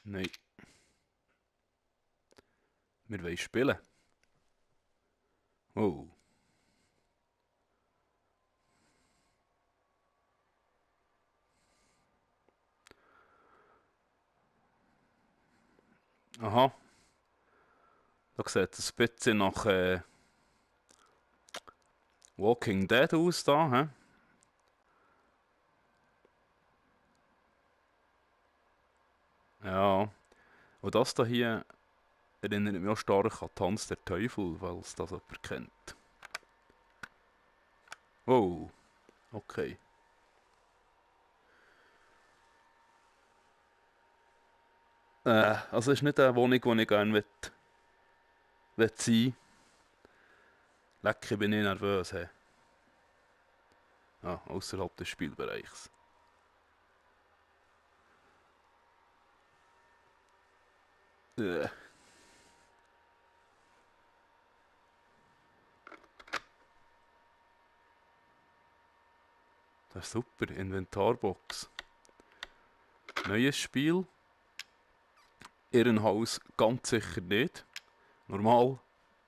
Nein. Wir wollen spielen. Oh. Aha. Da sieht es ein bisschen nach Walking Dead aus da, hä? Ja. Und das da hier erinnert mich auch stark an Tanz der Teufel, falls das jemand kennt. Oh, okay. Also es ist nicht eine Wohnung, wo ich gerne sein will. Lecker bin ich nervös. He. Ah, außerhalb des Spielbereichs. Äh. Das ist super. Inventarbox. Neues Spiel. Irrenhaus ganz sicher nicht. Normal.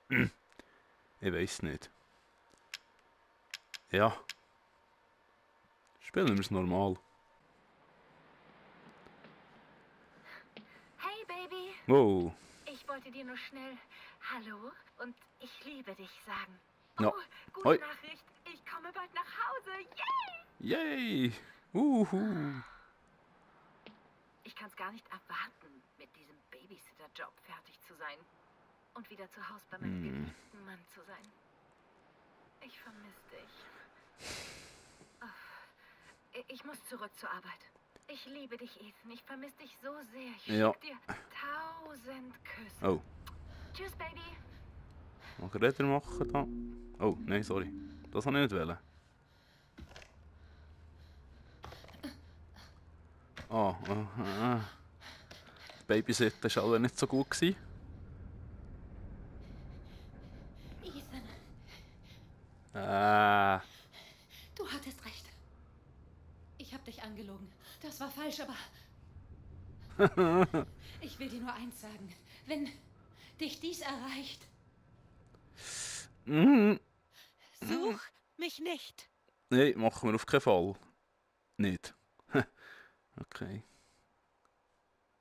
Ich weiß nicht. Ja. Spielen wir es normal. Hey Baby, Wow. ich wollte dir nur schnell Hallo und ich liebe dich sagen. Ja. Oh, gute Hoi. Nachricht, ich komme bald nach Hause. Yay! Yay. Uhu. Ich kann's gar nicht erwarten, mit diesem Babysitter-Job fertig zu sein und wieder zu Hause bei meinem geliebten Mann zu sein. Ich vermisse dich. Oh, ich muss zurück zur Arbeit. Ich liebe dich, Ethan. Ich vermisse dich so sehr. Ich Ja. schick dir 1000 Küsse. Oh. Tschüss, Baby. Mag ich Räder machen da? Oh, nein, sorry. Das wollte ich nicht wollen. Das Babysitten war alle nicht so gut gewesen. Ethan, Äh. du hattest recht. Ich habe dich angelogen. Das war falsch, aber... Ich will dir nur eins sagen. Wenn dich dies erreicht... Such mich nicht. Nein, machen wir auf keinen Fall. Nicht. Okay.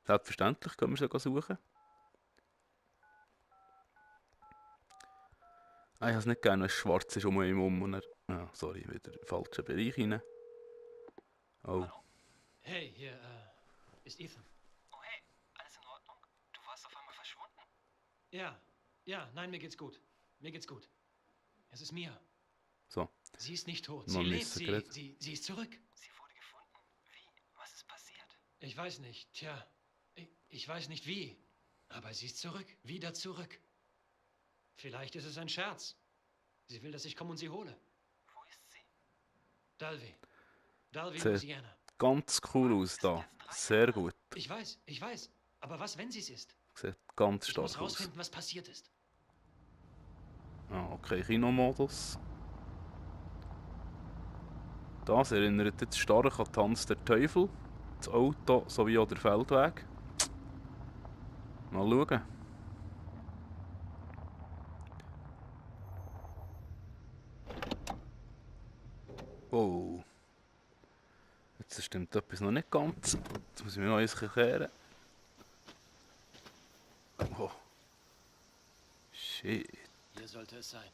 Selbstverständlich können wir sie suchen. Ah, ich habe es nicht gerne, wenn es schwarz ist um ihn herum und er... Ah, sorry, wieder im falschen Bereich rein. Oh. Hallo? Hey, hier, ist Ethan. Oh hey, alles in Ordnung? Du warst auf einmal verschwunden. Ja, nein, mir geht's gut. Mir geht's gut. Es ist Mia. So. Sie ist nicht tot. Man Sie lebt, müsste geredet. sie ist zurück. Sie wurde gefunden. Wie? Was ist passiert? Ich weiß nicht, tja, ich weiß nicht wie. Aber sie ist zurück, wieder zurück. Vielleicht ist es ein Scherz. Sie will, dass ich komme und sie hole. Wo ist sie? Dalvey, Sehr- Louisiana. Ganz cool aus da. Sehr gut. Ich weiß. Aber was, wenn sie es ist? Sieht ganz Ich muss stark aus. rausfinden, was passiert ist. Ah, okay, Kinomodus. Das erinnert jetzt stark an Tanz der Teufel. Das Auto sowie auch der Feldweg. Mal schauen. Oh. Jetzt stimmt etwas noch nicht ganz. Jetzt muss ich mir noch eins kehren. Oh. Shit. Hier sollte es sein.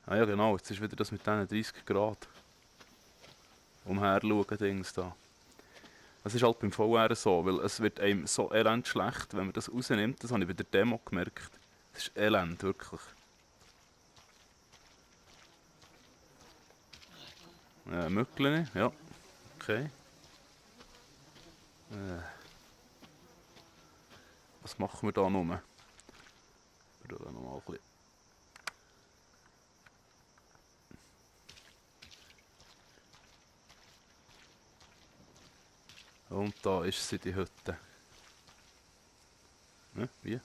Ah ja genau, jetzt ist wieder das mit diesen 30 Grad. Umherschauen Dings da. Das ist halt beim VR so, weil es wird einem so elend schlecht, wenn man das rausnimmt. Das habe ich bei der Demo gemerkt. Das ist elend, wirklich. Mückchen, ja. Okay. Was machen wir da noch? Wir tun noch mal ein bisschen. Und da ist sie, die Hütte. Wie?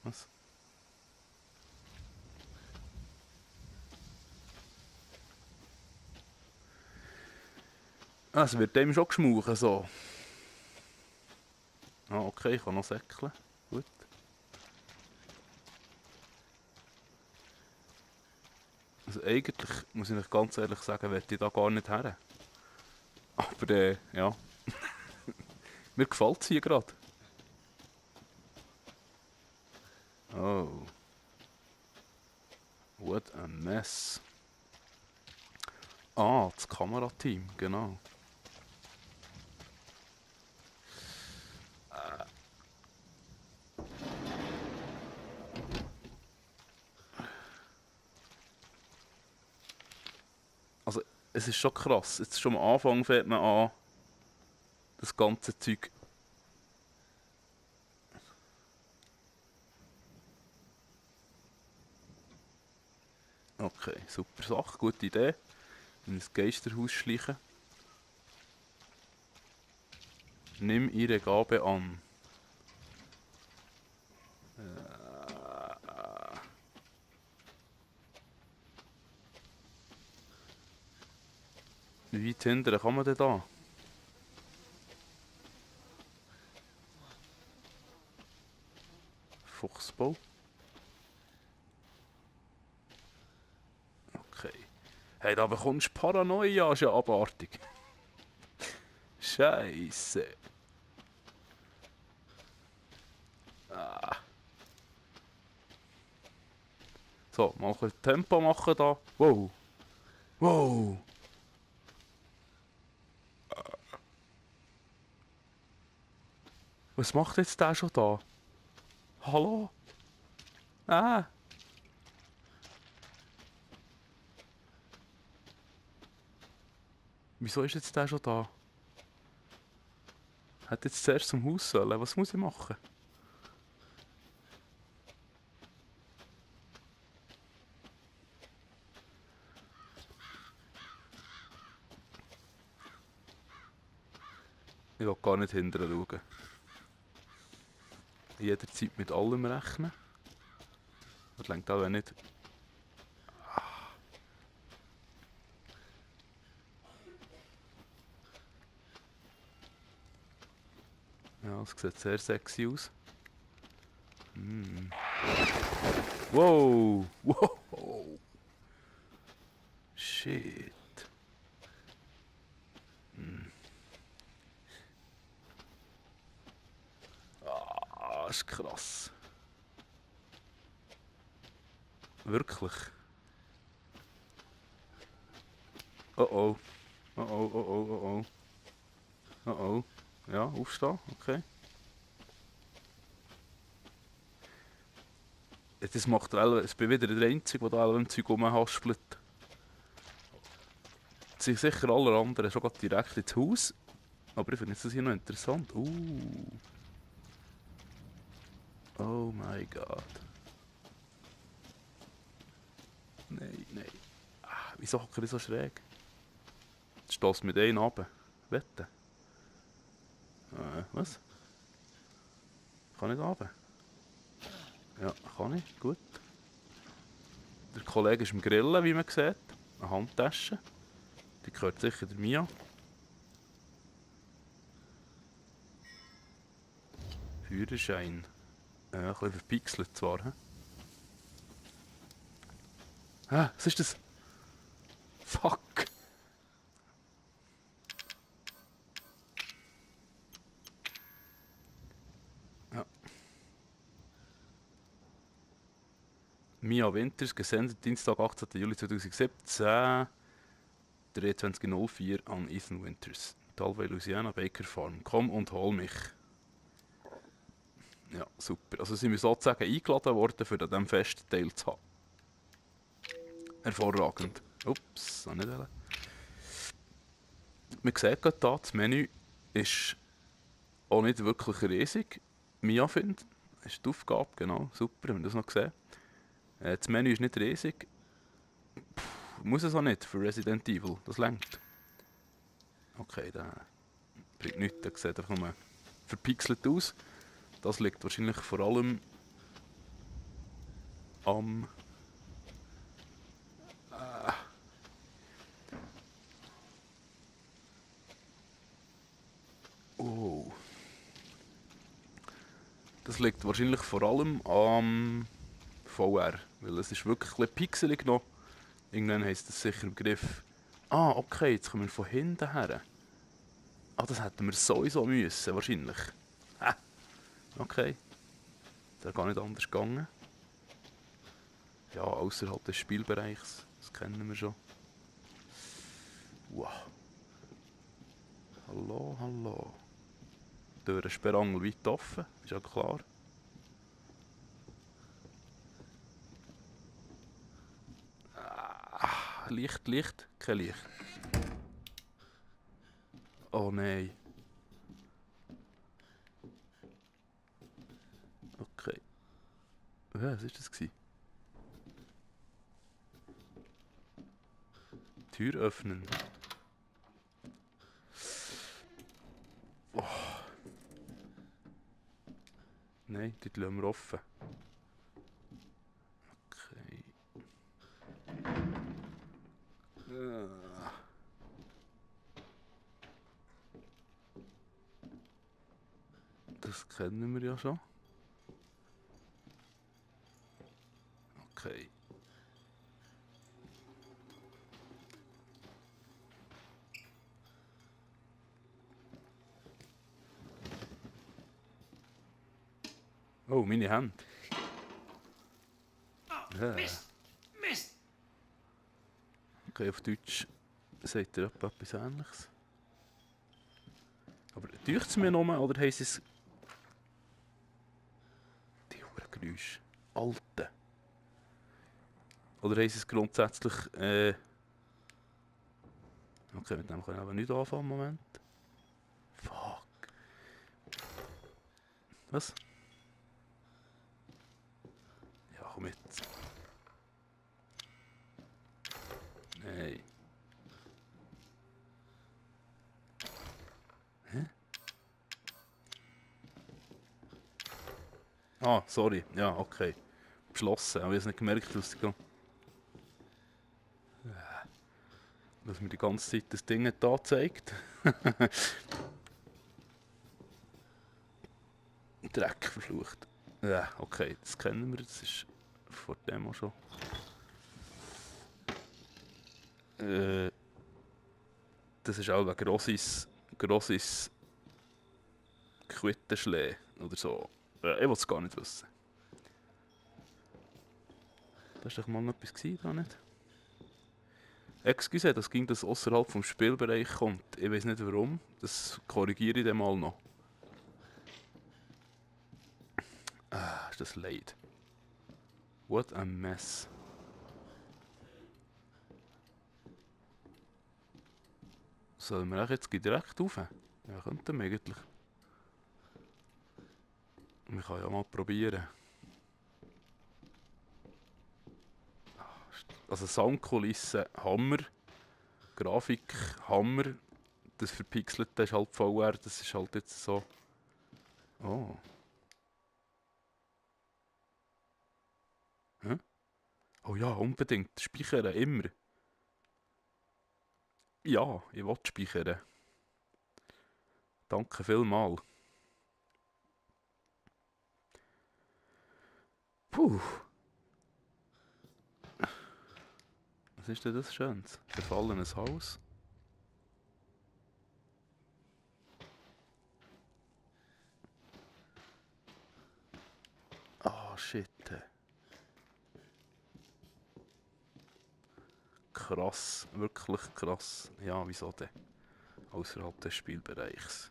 Was? Ah, es wird dem schon geschmauchen, so. okay, ich kann noch säckeln. Gut. Also eigentlich, muss ich euch ganz ehrlich sagen, möchte ich da gar nicht her. Aber ja. Mir gefällt es hier gerade. Oh. What a mess. Ah, das Kamerateam, genau. Also, es ist schon krass. Jetzt schon am Anfang fängt man an, das ganze Zeug. Okay, super Sache, gute Idee. In ein Geisterhaus schleichen. Nimm ihre Gabe an. Wie weit hindern kann man denn da? Fuchsbau. Okay. Hey, da bekommst du Paranoia, ist ja abartig. Scheiße. Ah. So, mal ein bisschen Tempo machen da. Wow. Wow. Was macht jetzt der schon da? Hallo? Ah. Wieso ist jetzt der schon da? Hat jetzt zuerst zum Haus sollen. Was muss ich machen? Ich will gar nicht hinterher schauen. Jederzeit mit allem rechnen. Das lenkt auch nicht. Ja, es sieht sehr sexy aus. Mm. Wow! Wow! Shit! Mm. Ah, ist krass. Wirklich? Oh oh. Oh oh, oh oh, oh oh. Oh oh. Ja, aufstehen, okay. Das macht er, ich bin wieder der Einzige, der da im Zeug rumhaspelt. Es sind sicher alle anderen schon gerade direkt ins Haus. Aber ich finde das hier noch interessant. Oh mein Gott. Nein, nein. Ah, wieso hocke ich so schräg? Jetzt stößt mit einem runter. Wette. Was? Kann ich runter? Ja, kann ich. Gut. Der Kollege ist am Grillen, wie man sieht. Eine Handtasche. Die gehört sicher der Mia. Führerschein. Ein bisschen verpixelt zwar. Hä? Was ist das? Fuck! Ja. Mia Winters, gesendet Dienstag, 18. Juli 2017, 23.04 an Ethan Winters. Talway, Louisiana, Baker Farm. Komm und hol mich. Ja, super. Also sind wir sozusagen eingeladen worden, für an diesem Fest teilzuhaben. Hervorragend. Ups, auch nicht wollen. Man sieht gerade hier, das Menü ist auch nicht wirklich riesig. Mia findet, das ist die Aufgabe, genau, super, haben wir das noch gesehen. Das Menü ist nicht riesig. Muss es auch nicht für Resident Evil, das lenkt. Okay, der bringt nichts, der sieht einfach nur verpixelt aus. Das liegt wahrscheinlich vor allem am oh. Das liegt wahrscheinlich vor allem am VR, weil es ist wirklich ein bisschen pixelig noch. Irgendwann heisst das sicher im Griff. Ah, okay, jetzt kommen wir von hinten her. Ah, das hätten wir sowieso müssen, wahrscheinlich. Ha, okay. Das wäre gar nicht anders gegangen. Ja, außerhalb des Spielbereichs. Das kennen wir schon. Wow. Hallo, hallo. Türensperrangel weit offen, ist ja klar. Ah, Licht, Licht, kein Licht. Oh nein. Okay. Was war das? Tür öffnen. Oh. Nein, die lassen wir offen. Okay. Ah. Das kennen wir ja schon. Okay. Oh, meine Hände. Ja. Mist! Mist! Okay, auf Deutsch sagt er etwas Ähnliches. Aber täuscht es mir nochmal oder heisst es... Die Hurengeräusche. Alte. Oder heisst es grundsätzlich... Okay, mit dem kann ich aber nicht anfangen im Moment. Fuck. Was? Ja, komm mit. Nein. Hä? Ah, sorry. Ja, okay. Beschlossen. Aber ich habe es nicht gemerkt, dass mir die ganze Zeit das Ding nicht anzeigt. Dreck verflucht. Ja, okay, das kennen wir. Das ist vor dem auch schon. Das ist auch ein grosses Quittenschlee oder so. Ich will es gar nicht wissen. Da war doch mal etwas gewesen, da nicht? Excuse, das ging, das außerhalb vom Spielbereich kommt. Ich weiß nicht warum. Das korrigiere ich dann mal noch. Ah, ist das leid. What a mess. Sollen wir jetzt direkt rauf? Ja, könnten wir eigentlich. Wir können ja mal probieren. Also Soundkulisse, Hammer. Grafik, Hammer. Das Verpixelte ist halt VR, das ist halt jetzt so... Oh. Hä? Oh ja, unbedingt. Speichern, immer. Ja, ich will speichern. Danke vielmals. Puh. Was ist denn das Schönes? Verfallenes Haus. Ah, shit. Krass, wirklich krass. Ja, wieso denn? Außerhalb des Spielbereichs.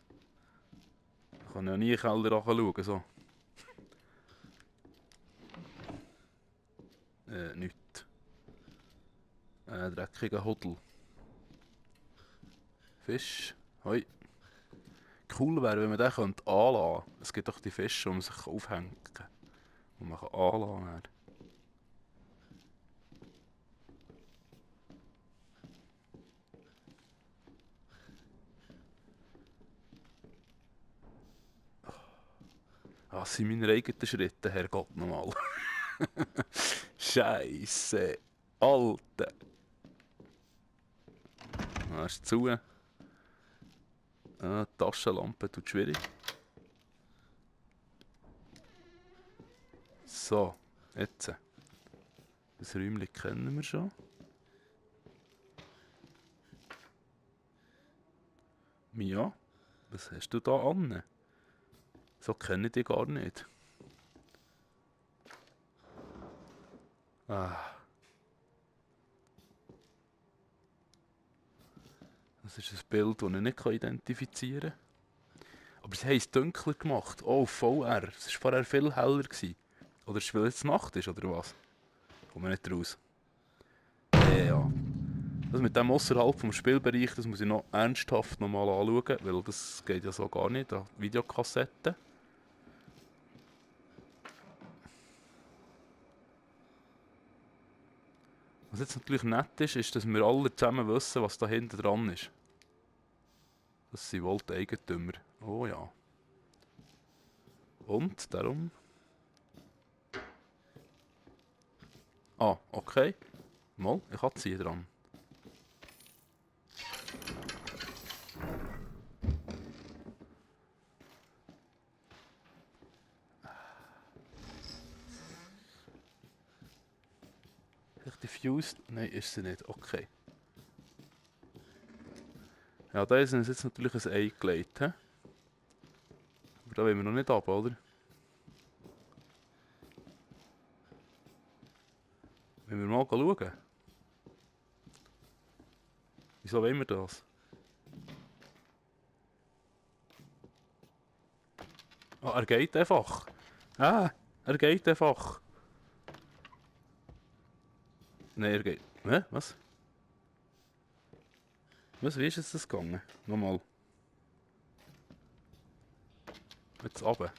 Ich kann ja nie in den Keller nachschauen, so. Nichts. Dreckiger Huddel. Fisch. Hoi. Cool wäre, wenn man den anlassen könnte. Es gibt doch die Fische, die man sich aufhängen kann. Die man anlassen kann. Ah, das sind meine eigenen Schritte, Herrgott nochmal. Scheisse. Alter. Ah, ist zu. Ah, Taschenlampe tut schwierig. So, jetzt. Das Räumchen kennen wir schon. Mia, was hast du da an? So kenne ich dich gar nicht. Ah. Das ist ein Bild, das ich nicht identifizieren kann. Aber sie haben es dunkler gemacht. Oh, VR. Es war vorher viel heller. Oder ist es, weil es Nacht ist, oder was? Kommen wir nicht raus. Ja. Das mit dem außerhalb vom Spielbereich, das muss ich noch ernsthaft nochmal anschauen, weil das geht ja so gar nicht an Videokassetten. Was jetzt natürlich nett ist, ist, dass wir alle zusammen wissen, was da hinten dran ist. Das sind wohl die Eigentümer. Oh ja. Und darum... Ah, okay. Mal, ich habe sie dran. Vielleicht diffused? Nein, ist sie nicht. Okay. Ja, da ist uns jetzt natürlich ein Ei gelegt. He? Aber da wollen wir noch nicht ab, oder? Wollen wir mal schauen? Wieso wollen wir das? Ah, er geht einfach. Ah, er geht einfach. Nein, er geht... Hä? Was? Was, wie ist jetzt das gegangen? Nochmal. Jetzt runter.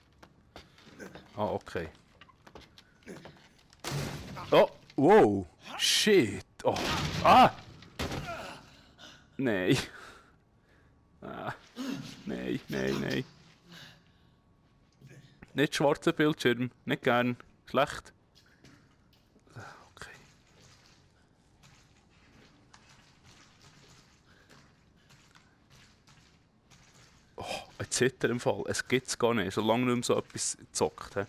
Ah, okay. Oh, wow. Shit. Oh. Ah! Nein. Ah. Nein, nein, nein. Nicht schwarzer Bildschirm. Nicht gern. Schlecht. Okay. Oh, ein Zitter im Fall. Es gibt's gar nicht, solange nicht mehr so etwas zockt. He.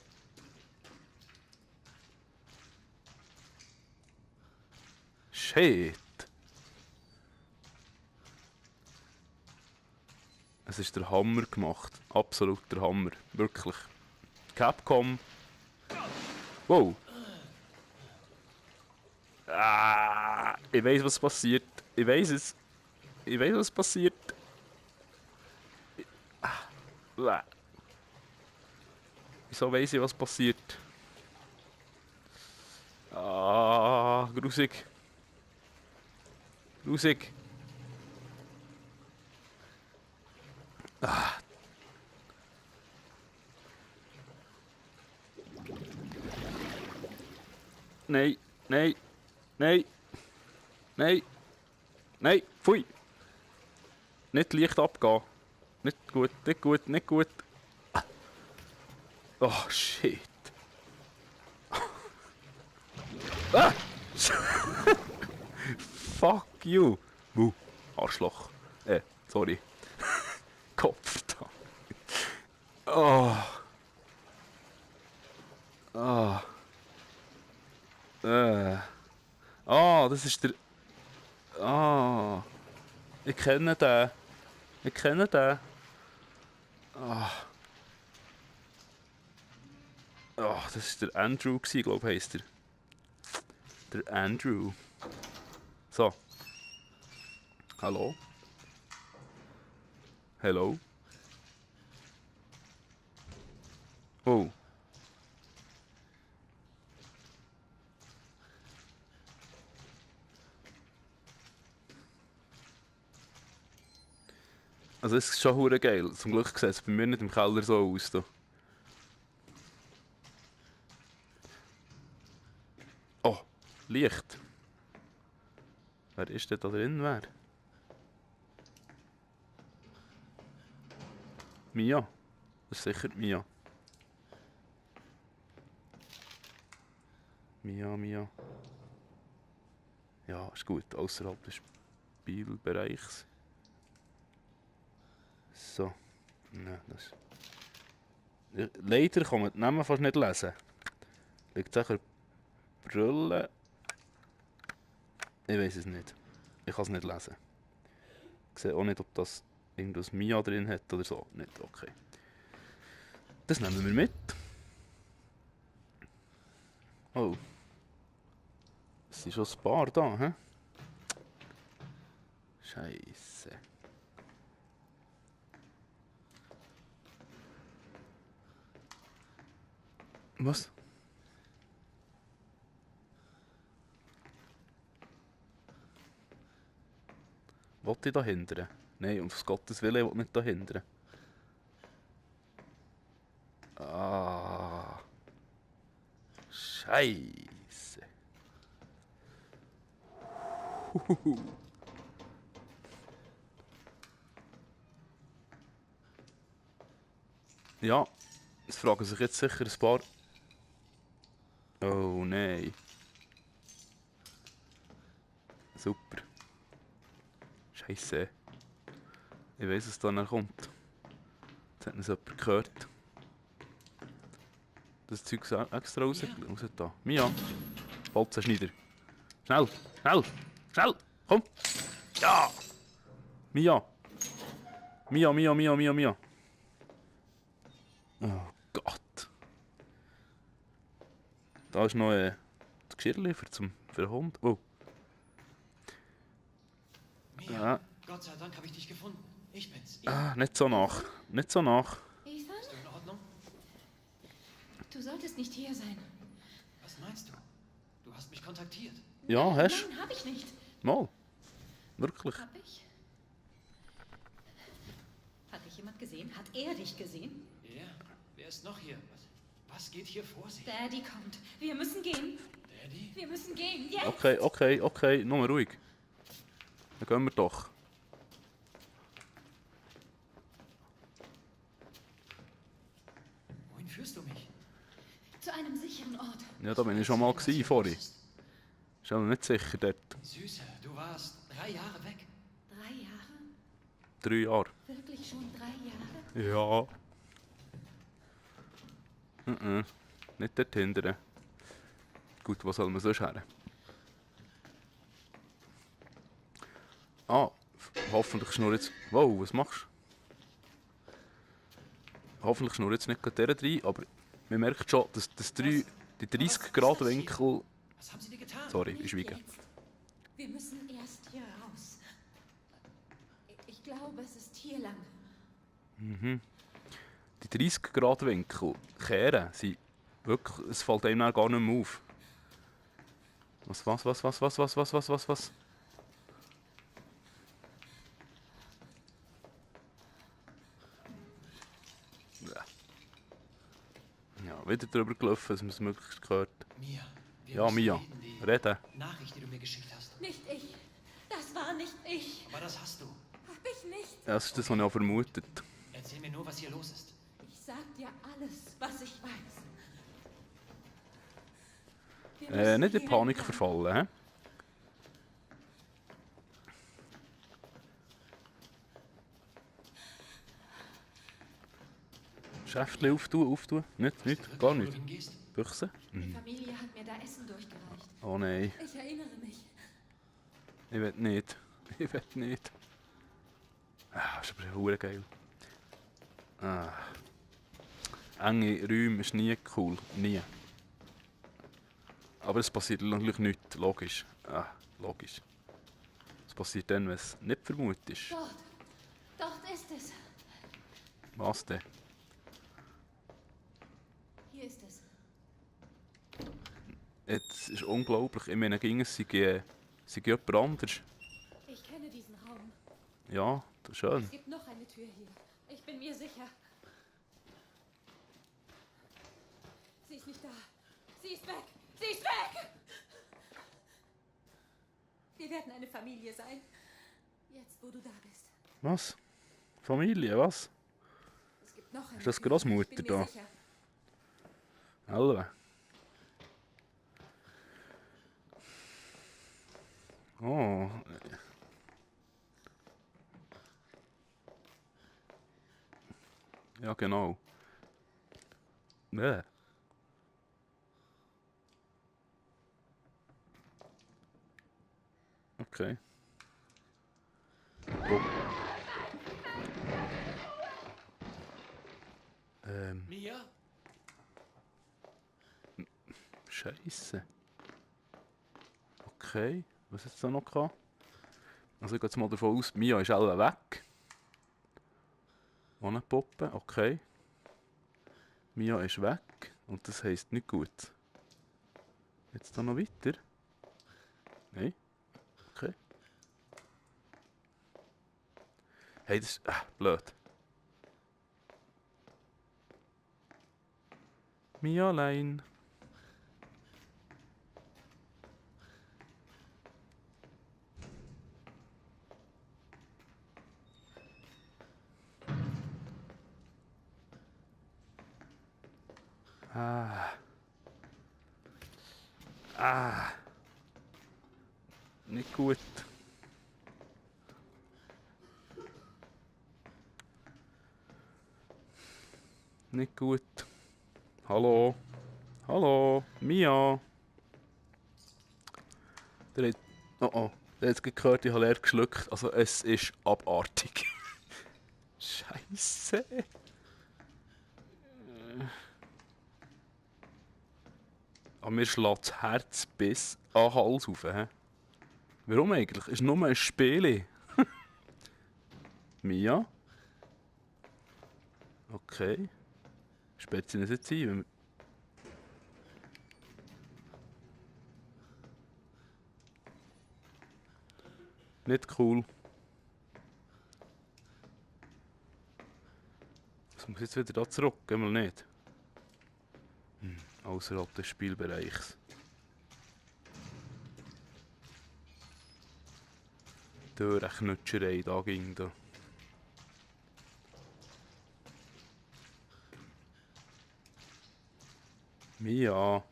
Shit. Es ist der Hammer gemacht. Absolut der Hammer. Wirklich. Capcom. Wow. Ah, ich weiß, was passiert. Ich weiß es. Ich weiß, was passiert. Ah. Wieso weiß ich, was passiert? Ah, grusig. Grusig. Ah. Nein, nein, nein, nein, nein, pfui. Nicht leicht abgehen. Nicht gut, nicht gut, nicht gut. Oh, shit. Ah! Fuck you. Arschloch. Sorry. Kopf da. Oh. Ah. Ah, das ist der... Ah. Ich kenne den. Ich kenne den. Ah. Ah, das war der Andrew, glaube ich, heisst er. Der Andrew. So. Hallo? Hallo? Oh. Also es ist schon hure geil. Zum Glück sieht es bei mir nicht im Keller so aus. Da. Oh, Licht. Wer ist denn da drin? Wer? Mia. Das ist sicher Mia. Mia. Ja, ist gut. Außerhalb des Spielbereichs. So. Nein, das... Leider kann man die Namen fast nicht lesen. Liegt sicher Brille? Ich weiß es nicht. Ich kann es nicht lesen. Ich sehe auch nicht, ob das irgendwas Mia drin hat oder so. Nicht, okay. Das nehmen wir mit. Oh. Es sind schon ein paar da, hä? Scheisse. Was? Wollte ich da hindern? Nein, um Gottes Willen, ich will nicht da hindern. Ah. Scheisse. Huhuhu. Ja, es fragen sich jetzt sicher ein paar. Oh nein. Super. Scheisse. Ich weiss, was da noch kommt. Jetzt hat uns jemand gehört. Das Zeug ist extra raus da. Mia, Bolzenschneider. Schnell, schnell, schnell, komm. Ja! Mia. Mia, Mia, Mia, Mia, Mia. Oh Gott. Da ist noch das Geschirrchen für den Hund. Oh. Mia, Ja. Gott sei Dank habe ich dich gefunden. Ich bin's. Ah, nicht so nach. Nicht so nach. Ethan? Bist du in Ordnung? Du solltest nicht hier sein. Was meinst du? Du hast mich kontaktiert. Ja, hast Nein, hab ich nicht. du? Mal. Wirklich. Hab ich? Hat dich jemand gesehen? Hat er dich gesehen? Ja, wer ist noch hier? Was geht hier vor sich? Daddy kommt. Wir müssen gehen. Daddy? Wir müssen gehen. Jetzt! Okay. Nur mal ruhig. Dann gehen wir doch. Wohin führst du mich? Zu einem sicheren Ort. Ja, da bin ich schon mal gewesen, vorhin. Ist aber nicht sicher dort. Süße, du warst 3 Jahre weg. 3 Jahre? 3 Jahre. Wirklich schon 3 Jahre? Ja. Nicht dort hindern. Gut, was soll man sonst her? Ah, hoffentlich schnurrt jetzt... Wow, was machst du? Hoffentlich schnurrt jetzt nicht gerade der rein, aber man merkt schon, dass die 30 Grad Winkel... Was haben sie dir getan? Sorry, ich Nicht schweige. jetzt. Wir müssen erst hier raus. Ich glaube, es ist hier lang. Die 30 Grad Winkel kehren sind wirklich... Es fällt einem dann gar nicht mehr auf. Was? Ja, wieder drüber gelaufen, dass man es möglichst gehört. Mia. Wir Ja, müssen Mia, reden, die reden. Nachricht, die du mir geschickt hast. Nicht ich. Das war nicht ich. Aber das hast du. Hab ich nicht. Das ist das, was ich auch vermutet. Erzähl mir nur, was hier los ist. Ich sag dir alles, was ich weiß. Wir müssen Nicht in hier Panik entlang. verfallen, hä? Schäftchen auftun. Nicht, Weißt du wirklich, gar wo du nicht. hingehst? Büchse? Die Familie hat mir da Essen durchgereicht. Oh nein, Ich erinnere mich. ich will nicht. Ich will nicht. Ah, das ist aber verdammt geil. Ah. Enge Räume ist nie cool. Nie. Aber es passiert natürlich nichts. Logisch. Ah, logisch. Es passiert dann, wenn es nicht vermutest. Dort. Dort ist es. Was denn? Hier ist es. Es ist unglaublich. Ich meine, ging es sei jemand anders. Ich kenne diesen Raum. Ja, das ist schön. Es gibt noch eine Tür hier. Ich bin mir sicher. Sie ist nicht da. Sie ist weg. Sie ist weg! Wir werden eine Familie sein. Jetzt, wo du da bist. Was? Familie, was? Es gibt noch eine Ist das Tür. Großmutter Ich bin da? mir sicher. Hallo. Oh. Ja, genau. Okay. Oh. Mia? Scheisse. Okay, was hat es da noch gehabt? Also ich gehe jetzt mal davon aus, Mia ist alle weg. Ohne Puppe, okay. Mia ist weg und das heisst nicht gut. Jetzt da noch weiter? Nein. Okay. Hey, das ist blöd. Mia allein. Nicht gut. Nicht gut. Hallo. Hallo. Mia. Der hat... Oh oh. Der hat jetzt gehört, ich habe leer geschluckt. Also es ist abartig. Scheisse. Aber mir schlägt das Herz bis an den Hals rauf. He? Warum eigentlich? Ist nur ein Spiel. Mia? Okay. Sperrt sie nicht jetzt ein? Wenn wir... Nicht cool. Was muss jetzt wieder da zurück? Gehen wir nicht. Außerhalb des Spielbereichs. Durch eine Knutscherei, da ging da. Mia.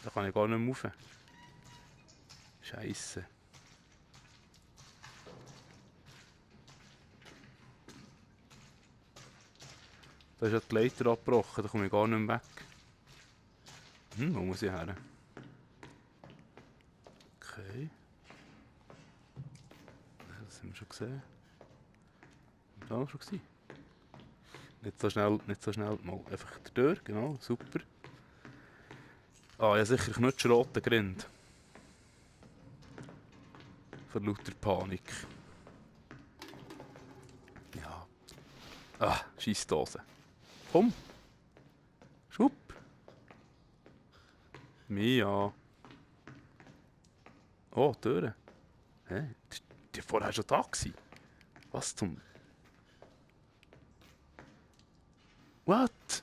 Da kann ich gar nicht mehr rauf. Scheisse. Da ist ja die Leiter abgebrochen, da komme ich gar nicht mehr weg. Wo muss ich her? Okay. Das haben wir schon gesehen. Da haben wir schon gesehen. Nicht so schnell, nicht so schnell. Mal einfach die Tür, genau, super. Ah, ja sicher knutschroten Grind. Vor lauter Panik. Ja. Ah, Scheissdose. Komm! Schwupp! Mia! Oh, Türen. Hä? Die war vorher schon da gewesen. Was zum... What?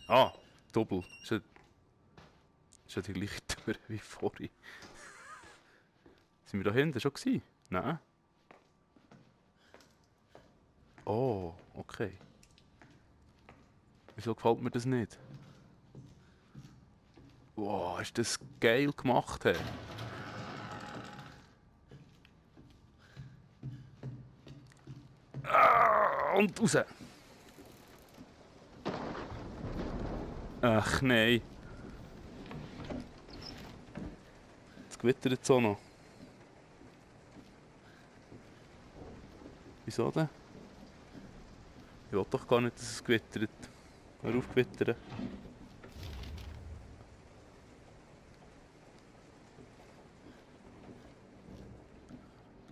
Ah, Doppel. Ist ja die gleiche Tür wie vorhin. Sind wir da hinten schon gewesen? Nein. Oh, okay. Wieso gefällt mir das nicht? Wow, ist das geil gemacht, hey. Und raus! Ach nein. Jetzt gewittert es auch noch. Wieso denn? Ich will doch gar nicht, dass es gewittert. Hör auf gewittern.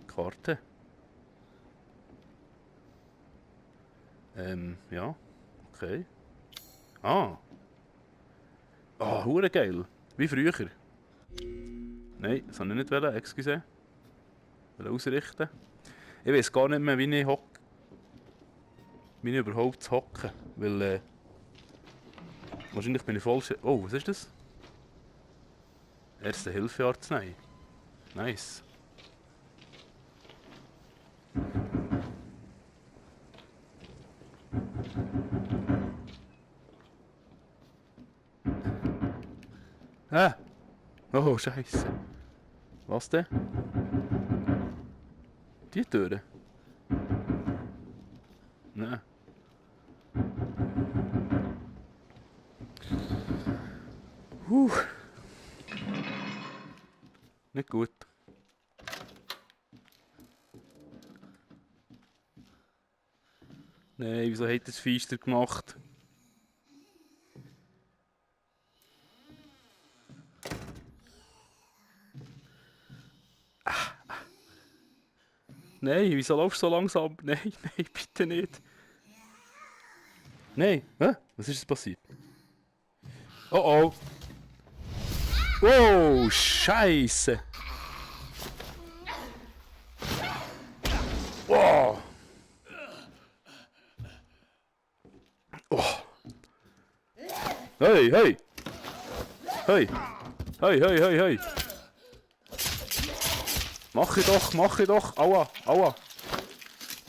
Karte. Ja. Okay. Ah. Ah, hure geil. Wie früher. Nein, das wollte ich nicht wollen. Excuse. Will ausrichten. Ich weiß gar nicht mehr, wie ich hocke. Wie ich überhaupt hocken. Weil, wahrscheinlich bin ich falsch. Oh, was ist das? Erste Hilfearznei. Nice. Ah! Oh, Scheiße. Was denn? Die Türe? Nein. Nicht gut. Nein, wieso hat das Feister gemacht? Nein, wieso laufst du so langsam? Nein, nein, bitte nicht. Nein, hä? Was ist passiert? Oh oh. Wow, Scheiße. Wow. Oh. Hey, hey. Hey. Hey, hey, hey, hey. Mach ich doch. Aua, aua.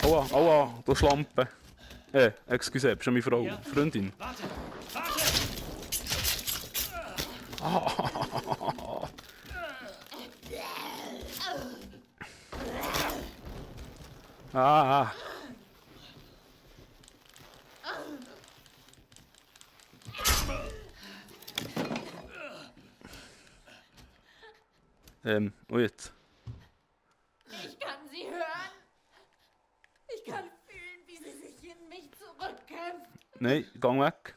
Aua, aua, du Schlampe. Excuse, bist du meine Frau? Ja. Freundin? Warte! Ah. Und jetzt? Ich kann sie hören. Ich kann fühlen, wie sie sich in mich zurückkämpft. Nein, gang weg.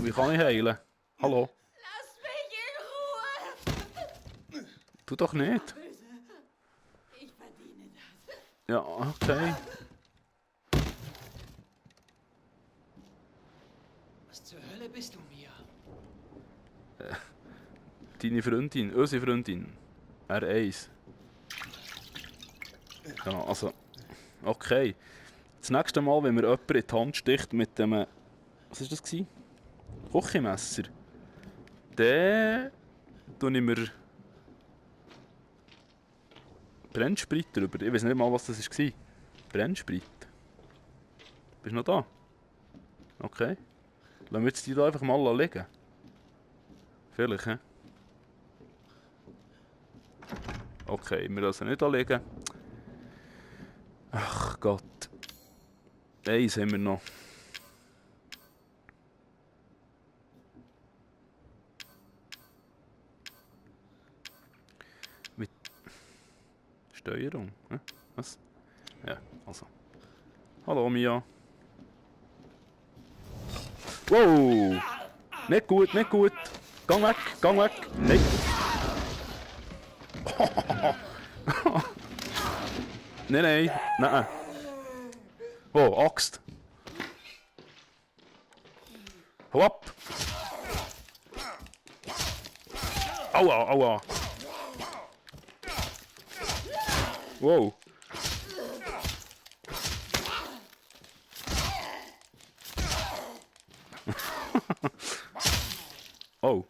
Wie kann ich heilen? Hallo? Lass mich in Ruhe. Tu doch nicht. Böse. Ich verdiene das. Ja, okay. Was zur Hölle bist du, Mia? Deine Freundin, unsere Freundin. R1. Ja, also. Okay. Das nächste Mal, wenn mir jemand in die Hand sticht mit dem. Was war das? Küchenmesser. Dann tue ich mir Brennsprit drüber. Ich weiß nicht mal, was das war. Brennsprit. Bist du noch da? Okay. Lassen wir jetzt die da einfach mal liegen. Vielleicht, hä? Okay, wir lassen nicht anlegen. Ach Gott. Eins haben wir noch. Mit Steuerung? Hä? Was? Ja, also. Hallo Mia. Wow! Nicht gut, nicht gut. Gang weg, gang weg. Nein. Nein, nein, nein. Oh, Axt. Hau ab. Aua, aua. Wow. Oh.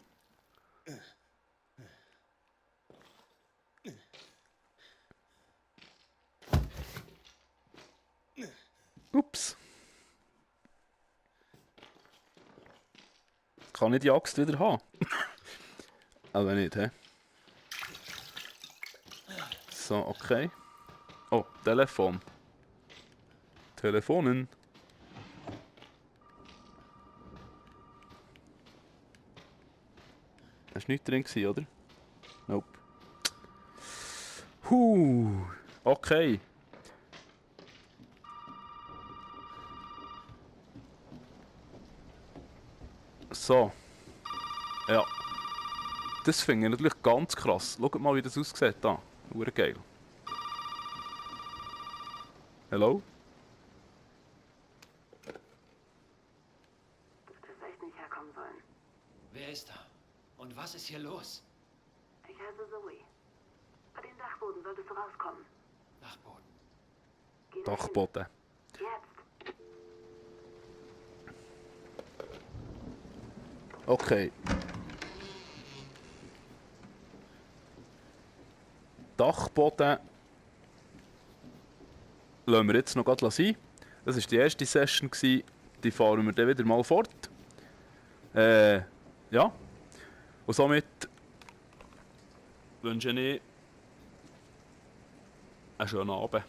Ups. Kann ich die Axt wieder haben? Aber nicht, hä? So, okay. Oh, Telefon. Telefonen. Das war nichts drin, oder? Nope. Okay. So. Ja. Das finde ich natürlich ganz krass. Schaut mal, wie das aussieht da. Geil. Hallo? Du hättest echt nicht herkommen sollen. Wer ist da? Und was ist hier los? Ich heiße Zoe. Bei den Dachboden solltest du rauskommen. Dachboden. Geh dahin. Dachboden. Jetzt. Okay. Dachboden lassen wir jetzt noch gerade sein. Das war die erste Session. Die fahren wir dann wieder mal fort. Ja. Und somit wünsche ich einen schönen Abend.